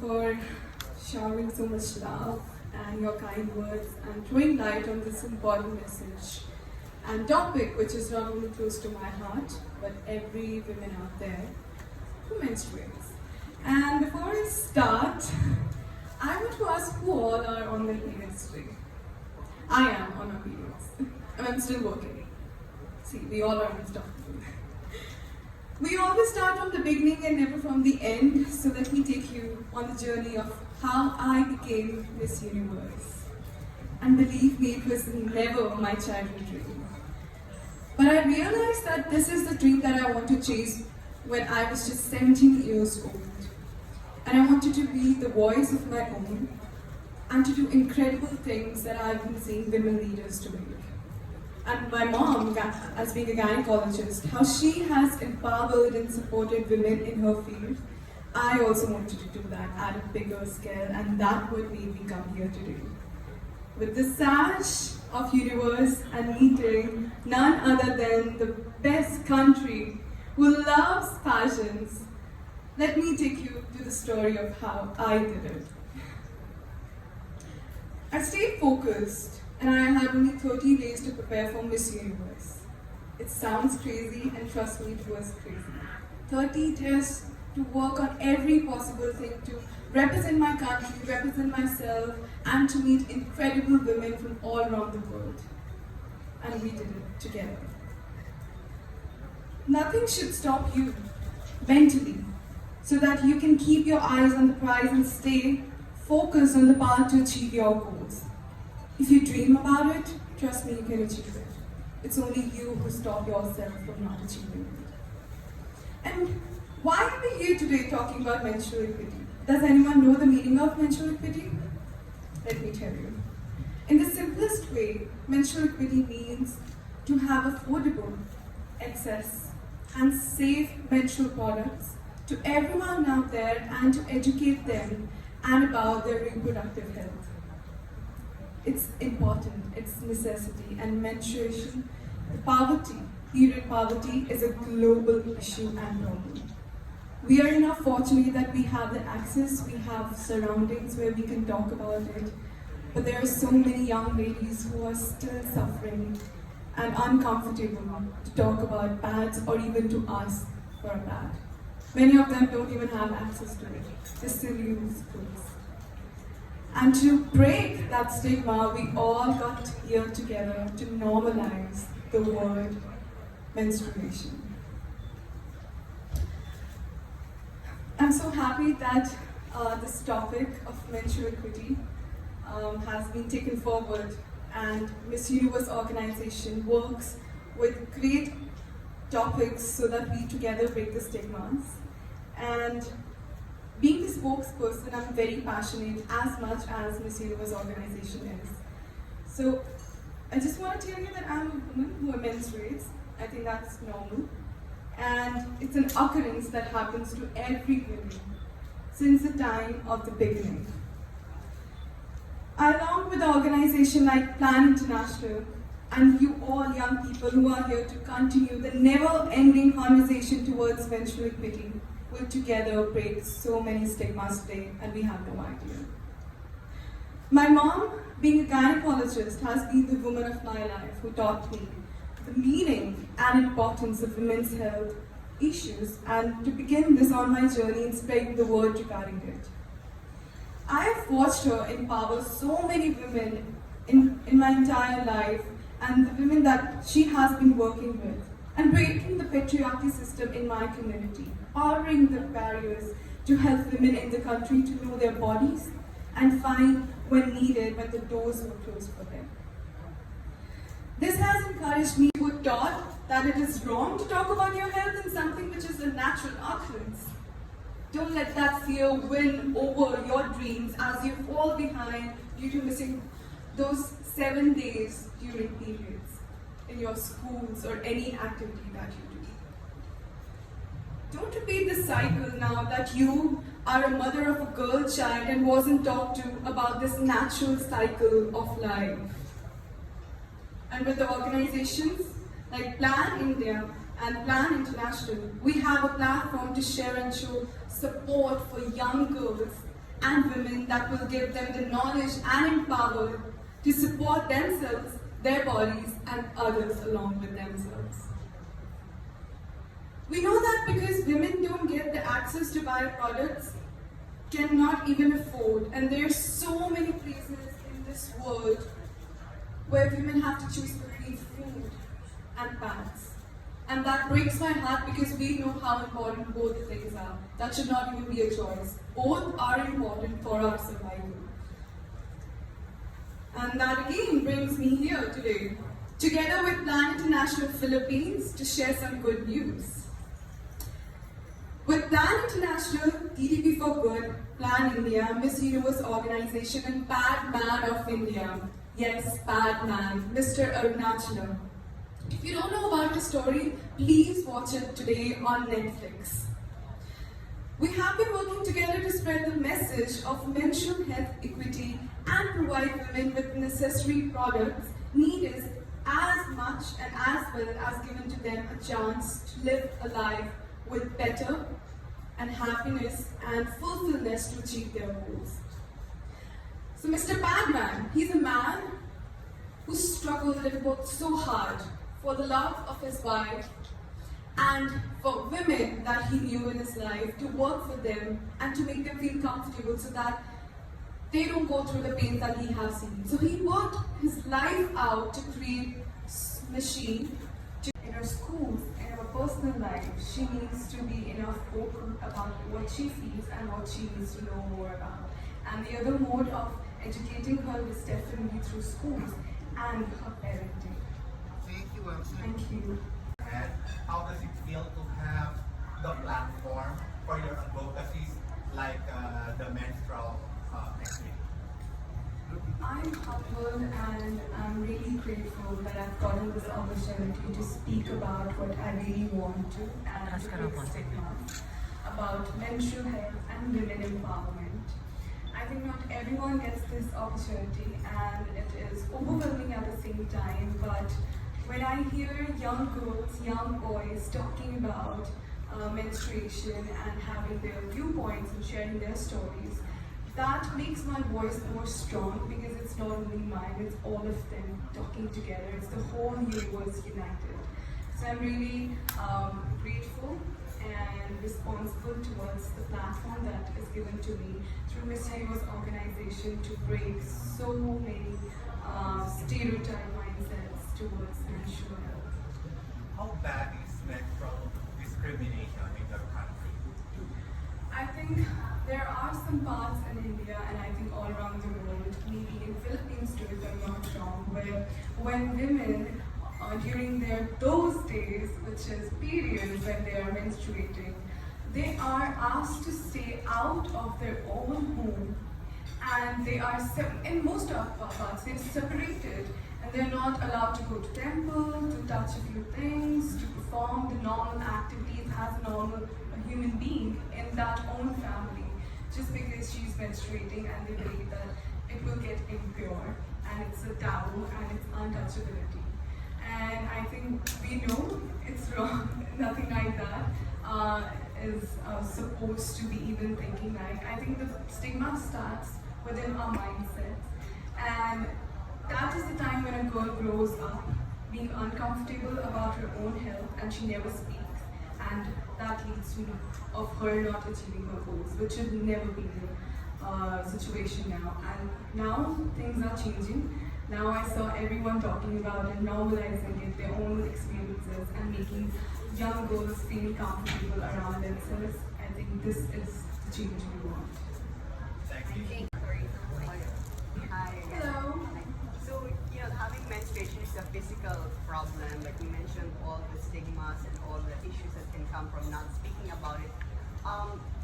for showering so much love and your kind words and throwing light on this important message and topic which is not only close to my heart but every woman out there who menstruates. And before I start, I want to ask who all are on their periods today. I am on my periods. I'm still working. See, we all are unstoppable. We always start from the beginning and never from the end, so let me take you on the journey of how I became Miss Universe. And believe me, it was never my childhood dream. But I realized that this is the dream that I want to chase when I was just 17 years old. And I wanted to be the voice of my own and to do incredible things that I've been seeing women leaders doing. And my mom, as being a gynecologist, how she has empowered and supported women in her field, I also wanted to do that at a bigger scale, and that would made me come here today. With the sash of universe and meeting none other than the best country who loves passions, let me take you to the story of how I did it. I stayed focused, and I had only 30 days to prepare for Miss Universe. It sounds crazy, and trust me, it was crazy. 30 days to work on every possible thing to represent my country, represent myself, and to meet incredible women from all around the world. And we did it together. Nothing should stop you mentally, so that you can keep your eyes on the prize and stay focused on the path to achieve your goals. If you dream about it, trust me, you can achieve it. It's only you who stop yourself from not achieving it. And why are we here today talking about menstrual equity? Does anyone know the meaning of menstrual equity? Let me tell you. In the simplest way, menstrual equity means to have affordable, access, and safe menstrual products to everyone out there and to educate them and about their reproductive health. It's important, it's necessity, and menstruation, period poverty is a global issue and problem. We are enough fortunate that we have the access, we have surroundings where we can talk about it, but there are so many young ladies who are still suffering and uncomfortable to talk about pads or even to ask for a pad. Many of them don't even have access to it, they still use clothes. And to break that stigma, we all got here together to normalize the word menstruation. I'm so happy that this topic of menstrual equity has been taken forward, and Miss Universe organization works with great topics so that we together break the stigmas. And being the spokesperson, I'm very passionate as much as Miss Universe organization is. So I just want to tell you that I'm a woman who menstruates. I think that's normal. And it's an occurrence that happens to every woman since the time of the beginning. Along with the organization like Plan International and you all young people who are here to continue the never-ending conversation towards menstrual equity, will together break so many stigmas today, and we have no idea. My mom, being a gynecologist, has been the woman of my life who taught me the meaning and importance of women's health issues, and to begin this on my journey in spreading the word regarding it. I have watched her empower so many women in my entire life, and the women that she has been working with, and breaking the patriarchy system in my community, powering the barriers to help women in the country to know their bodies and find when needed when the doors were closed for them. This has encouraged me who taught that it is wrong to talk about your health in something which is a natural occurrence. Don't let that fear win over your dreams as you fall behind due to missing those 7 days during periods in your schools or any activity that you do. Don't repeat the cycle now that you are a mother of a girl child and wasn't taught to about this natural cycle of life. And with the organizations like Plan India and Plan International, we have a platform to share and show support for young girls and women that will give them the knowledge and empower to support themselves, their bodies, and others along with themselves. We know that because women don't get the access to buy products, cannot even afford, and there are so many places in this world where women have to choose between food and pants. And that breaks my heart because we know how important both things are. That should not even be a choice. Both are important for our survival. And that again brings me here today, together with Plan International Philippines, to share some good news. With Plan International, DDP for Good, Plan India, Miss Universe Organization, and Pad Man of India, yes, Pad Man, Mr. Arunachala. If you don't know about the story, please watch it today on Netflix. We have been working together to spread the message of menstrual health equity and provide women with necessary products needed as much and as well as given to them a chance to live a life with better and happiness and fulfillment to achieve their goals. So Mr. Padman, he's a man who struggled and worked so hard for the love of his wife and for women that he knew in his life, to work for them and to make them feel comfortable so that they don't go through the pain that he has seen. So he worked his life out to create a machine. In her schools, in her personal life, she needs to be enough open about what she feels and what she needs to know more about. And the other mode of educating her is definitely through schools and her parenting. Thank you, Elsie. Thank you. And how does it feel to have the platform for your advocacies like the menstrual equity? I'm humbled and I'm really grateful that I've gotten this opportunity to speak about what I really want to and to break stigmas about menstrual health and women empowerment. I think not everyone gets this opportunity and it is overwhelming at the same time, but when I hear young girls, young boys talking about menstruation and having their viewpoints and sharing their stories, that makes my voice more strong because it's not only mine, it's all of them talking together. It's the whole universe united. So I'm really grateful and responsible towards the platform that is given to me through Miss Universe organization to break so many stereotype mindsets towards menstrual health. How bad is menstrual discrimination in your country? I think there are some parts in India and I think all around the world, maybe in Philippines too if I'm not wrong, where when women during those days, which is periods when they are menstruating, they are asked to stay out of their own home and they are, in most of parts, they're separated and they're not allowed to go to temple, to touch a few things, to perform the normal activities as a normal human being in that own family, just because she's menstruating and they believe that it will get impure and it's a taboo and it's untouchability. And I think we know it's wrong, nothing like that is supposed to be even thinking like. I think the stigma starts within our mindsets, and that is the time when a girl grows up being uncomfortable about her own health and she never speaks, and that leads to of her not achieving her goals, which should never be the situation now. And now things are changing. Now I saw everyone talking about it, normalizing it, their own experiences, and making young girls feel comfortable around themselves. I think this is the change we want. Thank you. Hi. Hello. So, having menstruation is a physical problem. Like we mentioned, all the stigmas and all the issues that can come from not speaking about it.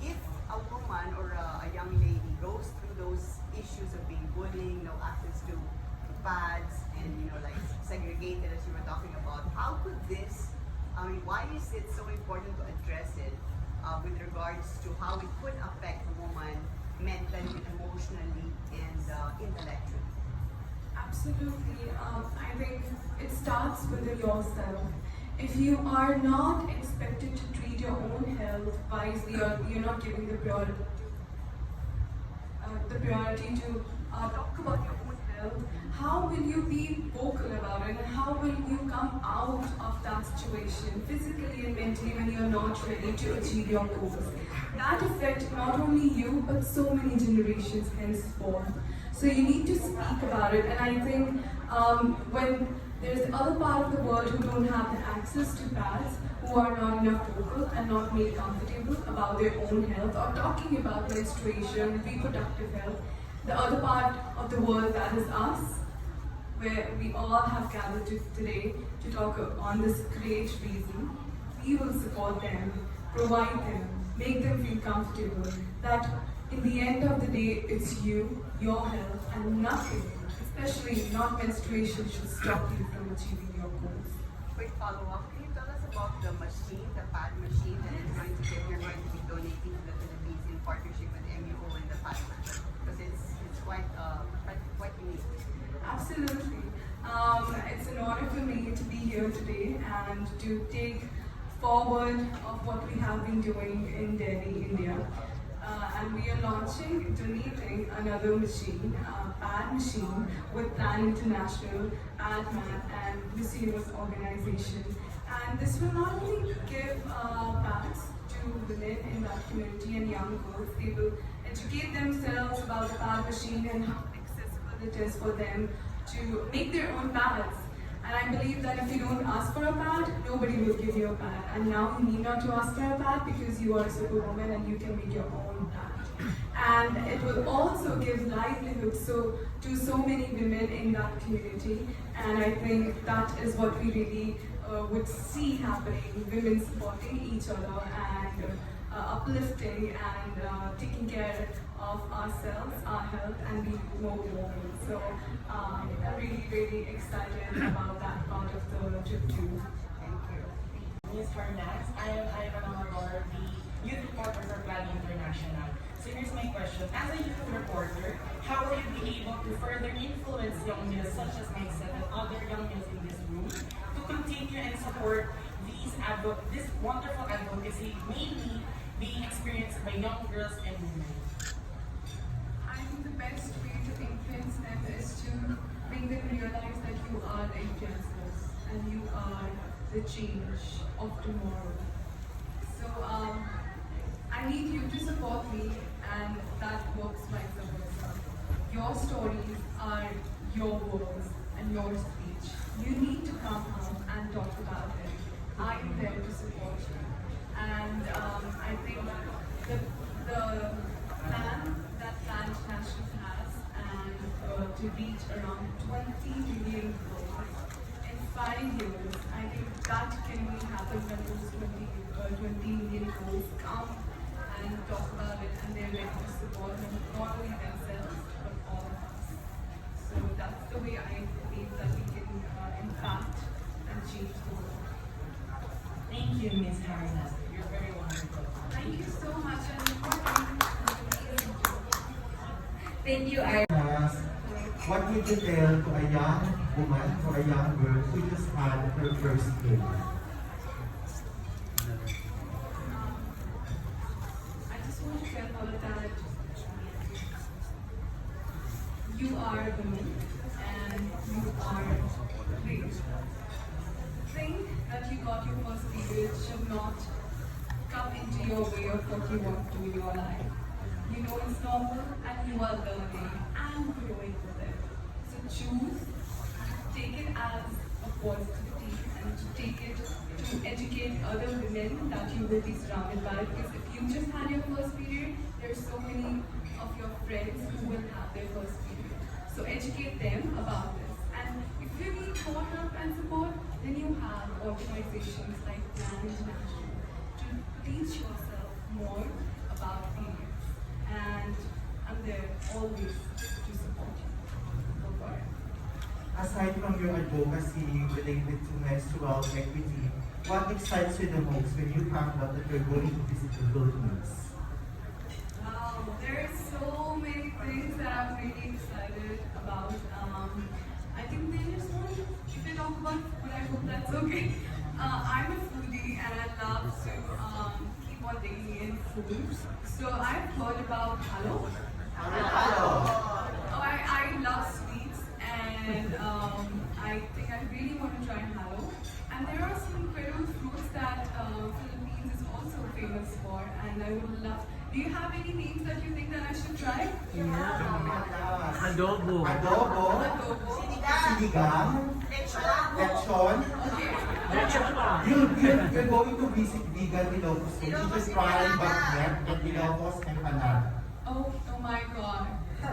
If a woman or a young lady goes through those issues of being bullied, no access to pads, and like segregated, as you were talking about, how could this? Why is it so important to address it with regards to how it could affect a woman mentally, emotionally, and intellectually? Absolutely. I think it starts with yourself. If you are not expected to treat your own health wisely or you're not giving the priority, the priority to talk about your own health, how will you be vocal about it and how will you come out of that situation physically and mentally when you're not ready to achieve your goals? That affects not only you but so many generations henceforth. So you need to speak about it, and I think when there's the other part of the world who don't have the access to pads, who are not enough vocal and not made comfortable about their own health or talking about menstruation, reproductive health, the other part of the world, that is us, where we all have gathered today to talk on this great reason, we will support them, provide them, make them feel comfortable, that in the end of the day, it's you, your health, and nothing, especially not menstruation, should stop you from achieving your goals. Quick follow-up, can you tell us about the machine, the pad machine that you're going to be donating to the Philippines in partnership with MUO and the pad machine? Because it's quite unique. Absolutely. It's an honor for me to be here today and to take forward of what we have been doing in Delhi, India. And we are donating another machine, pad machine, with Plan International, AdMan, and Miss Universe organization. And this will not only give pads to women in that community and young girls, they will educate themselves about the pad machine and how accessible it is for them to make their own pads. And I believe that if you don't ask for a pad, nobody will give you a pad. And now you need not to ask for a pad because you are a superwoman and you can make your own pad. And it will also give livelihood to so many women in that community. And I think that is what we really would see happening, women supporting each other and uplifting and taking care of ourselves, our health, and being more women. So I'm really, really excited about that part of the trip too. Thank you. Ms. Harnaaz, I am an honor, the youth reporter for Plan International. So here's my question. As a youth reporter, how will you be able to further influence young males such as myself and other young males in this room to continue and support this wonderful advocacy, mainly being experienced by young girls and women? I think the best way to influence them is to make them realize that you are the influencers and you are the change of tomorrow. So I need you to support me, and that works vice versa. Your stories are your words and your speech. You need to come out and talk about it. I am there to support you. And I think the plan that Plan International has and to reach around 20 million girls in 5 years, I think that can only happen when those 20 million girls come and talk about it and they're ready to support them, not only themselves but all of us. So that's the way I believe that we can impact and change the world. Thank you, Ms. Harnaaz. You're very wonderful. Thank you so much, and Thank you, what would you tell to a young woman or a young girl who just had her first kid? I just want to tell her that you are a woman and you are great. Think that you got your first period should not come into your way of what you want to do in your life. You know it's normal and you are learning and growing with it. So choose to take it as a positivity and to take it to educate other women that you will be surrounded by, because if you just had your first period, there's so many of your friends who will have their first period. So educate them about this. And if you need more help and support, then you have organizations like Plan International to teach yourself more about periods. And I'm there always to support you. Go for it. Aside from your advocacy related to menstrual equity, what excites you the most when you found out that you're going to visit the Philippines? Wow, there are so many things that I'm really excited about. I think they just want to talk about food. I hope that's okay. I'm a foodie and I love to keep on digging in food. So I've heard about halo. and I would love. Do you have any names that you think that I should try? Adobo. Adobo. Sinigang. Lechon. Okay. You're going to visit vegan Ilocos. So you just try bagnet and Ilocos empanada. Oh my God.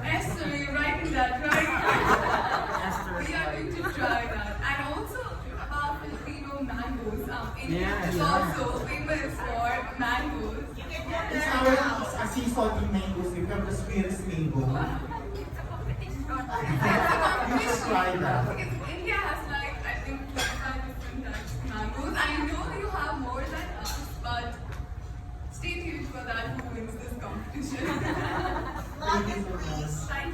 Esther, you're writing that, right? We are going to try that. And also about Filipino mangoes. India is also famous for mangoes. It's our seasoned mangoes. We have the sweetest mango. You should try that. Because India has like, I think, 25 different types of mangoes. I know you have more than us, but stay tuned for that who wins this competition. Thank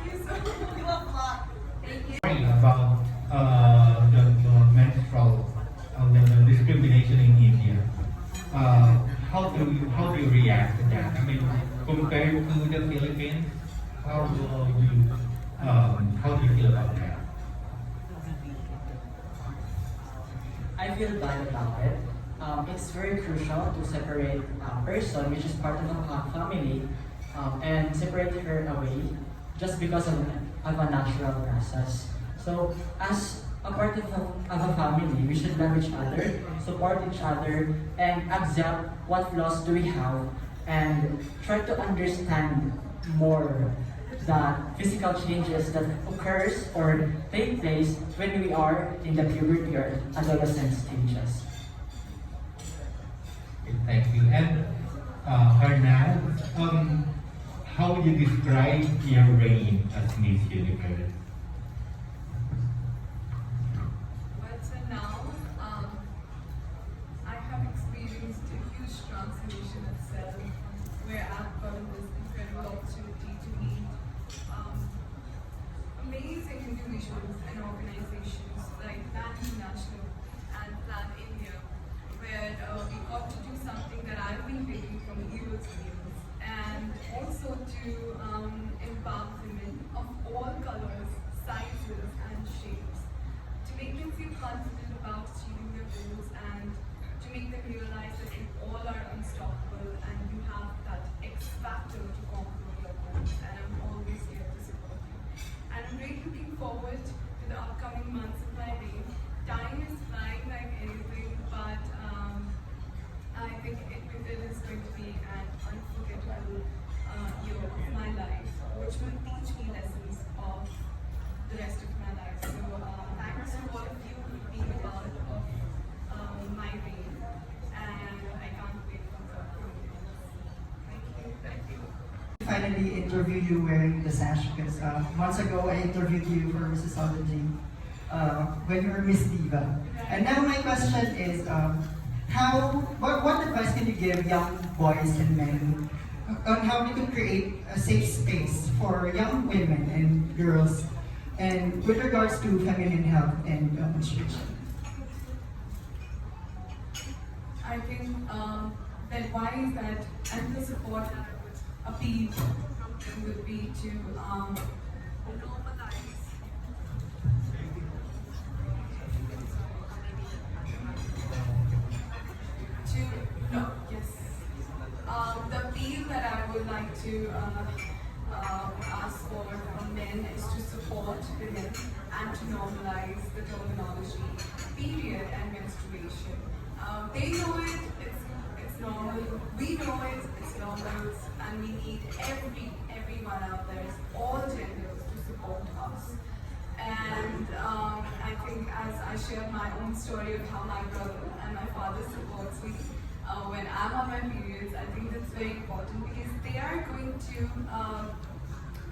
you so much. Thank you. About the menstrual, the discrimination in India. How do you react to that? I mean, compared to the Philippines, how do you feel about that? I feel bad about it. It's very crucial to separate a person, which is part of a family, and separate her away just because of a natural process. So, as a part of a family, we should love each other, support each other, and accept what flaws do we have, and try to understand more the physical changes that occurs or take place when we are in the puberty or adolescent stages. Okay, thank you. And Harnaaz, how would you describe your reign as Miss Universe? Well, so now, I have experienced a huge transformation itself, where I've gotten this incredible opportunity to meet amazing individuals and organizations like Plan International and Plan India, where we got to do something that I've been doing from years and years, and also to empower women of all colors, sizes, and shapes, to make them feel confident about achieving their goals and to make them realize that you all are unstoppable and you have that X factor to conquer your goals, and I'm always here to support you. And I'm really looking forward to the upcoming months of my reign. Time is flying like anything, but I think it is going to be an unforgettable year of my life, which will teach me lessons of the rest of my life. So thanks to all of you for being a part of my reign, and I can't wait for the upcoming years. Thank you. Finally interview you wearing the sash because months ago I interviewed you for Mrs. Sovereignty when you were Miss Diva. And now my question is, what advice can you give young boys and men on how they can create a safe space for young women and girls and with regards to feminine health and menstruation? I think the advice that and the support appeal would be to normalize the appeal that I would like to ask for from men is to support women and to normalize the terminology period and menstruation. They know it's normal. We know it's normal, and we need everyone out there, all genders, to support us. And I think as I share my own story of how my brother and my father supports me when I'm on my periods, I think that's very important because they are going to,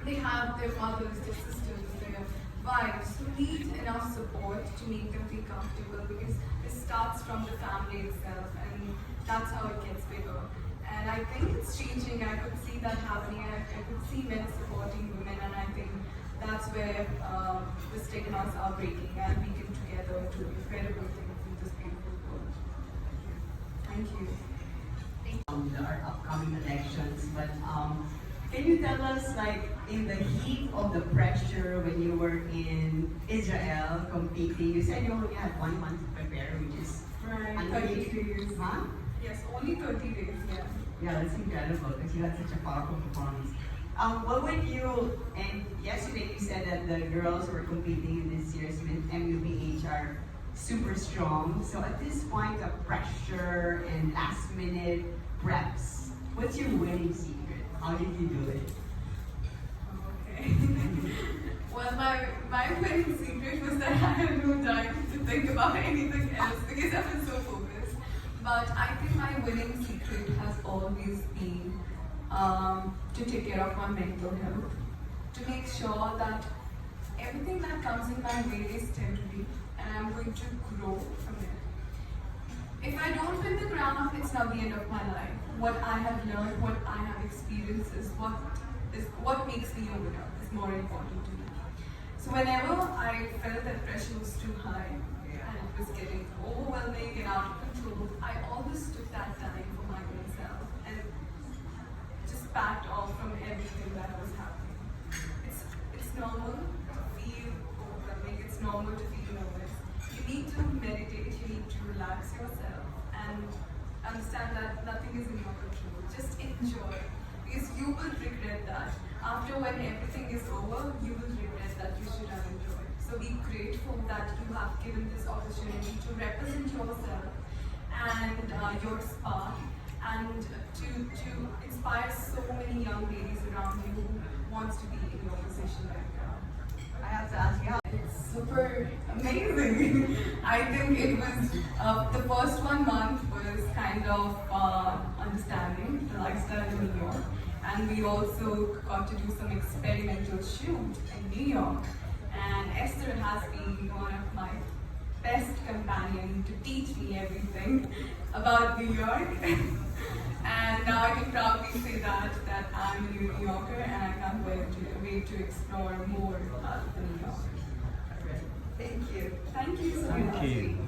they have their mothers, their sisters, their wives who need enough support to make them feel comfortable because it starts from the family itself and that's how it gets bigger. And I think it's changing. I could see that happening. I could see men supporting women, and I think that's where the stigmas are breaking, and we can together do incredible things in this beautiful world. Thank you. Our upcoming elections, but can you tell us, like, in the heat of the pressure when you were in Israel competing, you said you only had 1 month to prepare, which is Right, unbelievable. 30 days. Huh? Yes, only 30 days, yeah. Yeah, that's incredible because you had such a powerful performance. What would you, and yesterday you said that the girls who are competing in this year's MUPH are super strong. So at this point of pressure and last minute preps, what's your winning secret? How did you do it? Okay. Well, my winning secret was that I had no time to think about anything else because I've been so focused. But I think my winning secret has always been to take care of my mental health, to make sure that everything that comes in my way is temporary and I'm going to grow from it. If I don't win the crown, it's not the end of my life. What I have learned, what I have experienced is what makes me a winner is more important to me. So whenever I felt that pressure was too high and it was getting overwhelming and out of control, I always took that time for my own self and just backed off from everything that was happening. It's normal to feel overwhelming, it's normal to feel nervous. You need to meditate, you need to relax yourself and understand that nothing is in your control. Just enjoy because you will regret that. After when everything is over, you will regret that you should have enjoyed. So be grateful that you have given this opportunity to represent yourself and your spark and to inspire so many young ladies around you who wants to be in your position right now. I have to ask you how. It's super amazing. I think it was the first 1 month was kind of understanding the lifestyle in New York, and we also got to do some experimental shoot in New York. And Esther has been one of my best companions to teach me everything about New York. And now I can proudly say that I'm a New Yorker, and I can't wait to explore more about New York. Thank you. Thank you so much. Thank you.